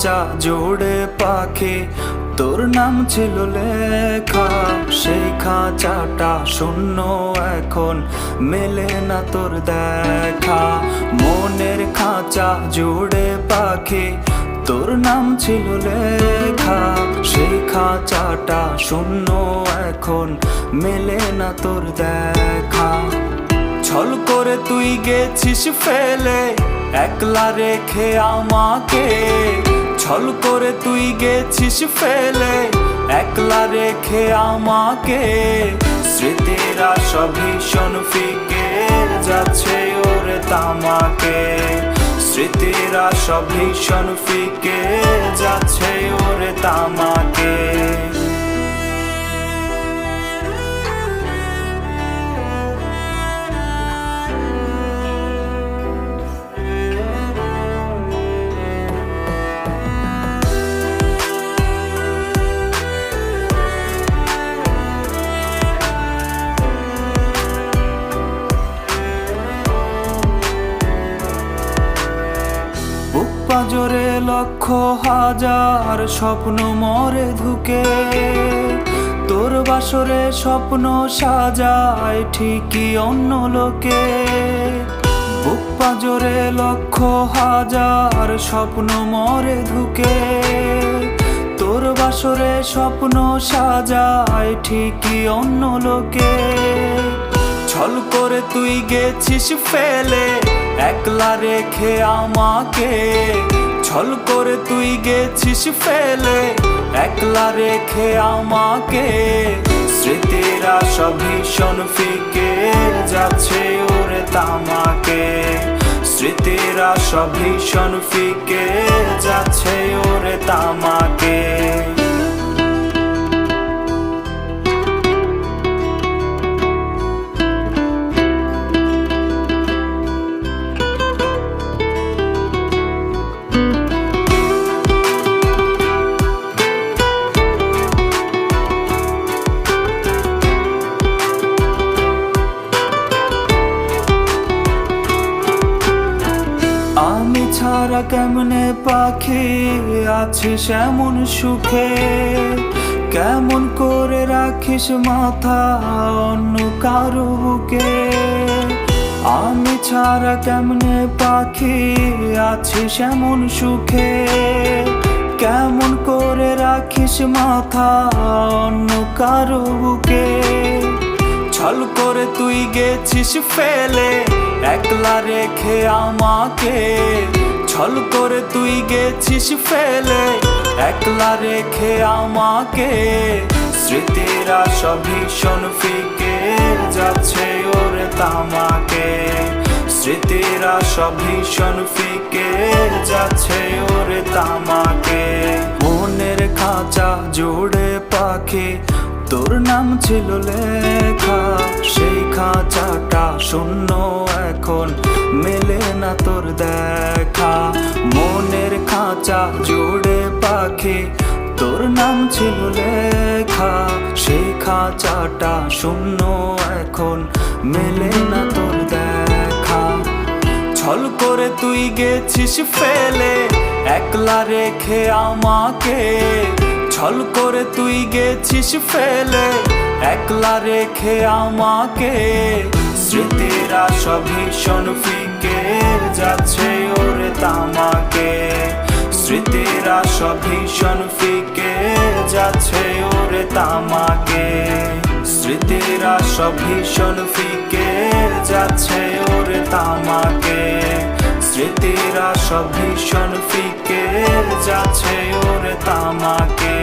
খাঁচা জোড়ে পাখি তোর নাম ছিল লেখা, সেই খাঁচাটা শূন্য এখন মেলে না তোর দেখা। মনের খাঁচা জোড়ে পাখি তোর নাম ছিল লেখা, সেই খাঁচাটা শূন্য এখন মেলে না তোর দেখা। ছল করে তুই গেছিস ফেলে একলা রেখে আমাকে, ছল করে তুই গেছিস ফেলে একলা রেখে আমাকে। স্মৃতিরা সব ভীষণ ফিকে যাচ্ছে ওরে তামাকে, স্মৃতিরা সব ভীষণ ফিকে যাচ্ছে ওরে তামাকে। পাঁজরে লক্ষ হাজার স্বপ্ন মরে ধুকে, তোর বাসরে স্বপ্ন সাজায় ঠিকই অন্য লোকে। বুক পাঁজরে লক্ষ হাজার স্বপ্ন মরে ধুকে, তোর বাসরে স্বপ্ন সাজায় ঠিকই অন্য লোকে। ছল করে তুই গেছিস ফেলে একলা রেখে আমাকে, ছল করে তুই গেছিস ফেলে একলা রেখে আমাকে। স্মৃতিরা সব ভীষণ ফিকে যাচ্ছে ওরে তামাকে, স্মৃতিরা সব ভীষণ ফিকে যাচ্ছে ওরে তামাকে। আমি ছাড়া কেমনে পাখি আছিস এমন সুখে, কেমন করে রাখিস মাথা অন্য কারো বুকে। আমি ছাড়া কেমনে পাখি আছিস এমন সুখে, কেমন করে রাখিস মাথা অন্য কারো বুকে। ছল করে তুই গেছিস ফেলে একলা রেখে আমাকে, ছল করে তুই গেছিস ফেলে একলা রেখে আমাকে। স্মৃতিরা সব ভীষণ ফিকে যাচ্ছে ওরে তামাকে, স্মৃতিরা সব ভীষণ ফিকে যাচ্ছে ওরে তামাকে। মনের খাঁচা জোড়ে পাখি তোর নাম ছিল লেখা, সেই খাঁচাটা শূন্য এখন মেলে না তোর দেখা। মনের খাঁচা জোড়ে পাখি তোর নাম ছিল লেখা, সেই খাঁচাটা শূন্য এখন মেলে না তোর দেখা। ছল করে তুই গেছিস ফেলে একলা রেখে আমাকে, ছল করে তুই গেছিস ফেলে একলা রেখে আমাকে। স্মৃতিরা সব ভীষণ ফিকে যাচ্ছে ওরে তামাকে, স্মৃতিরা সব ভীষণ ফিকে যাচ্ছে ওরে তামাকে। স্মৃতিরা সব ভীষণ ফিকে যাচ্ছে ওরে তামাকে, স্মৃতিরা সব ভীষণ ফিকে যাচ্ছে ওরে তামাকে।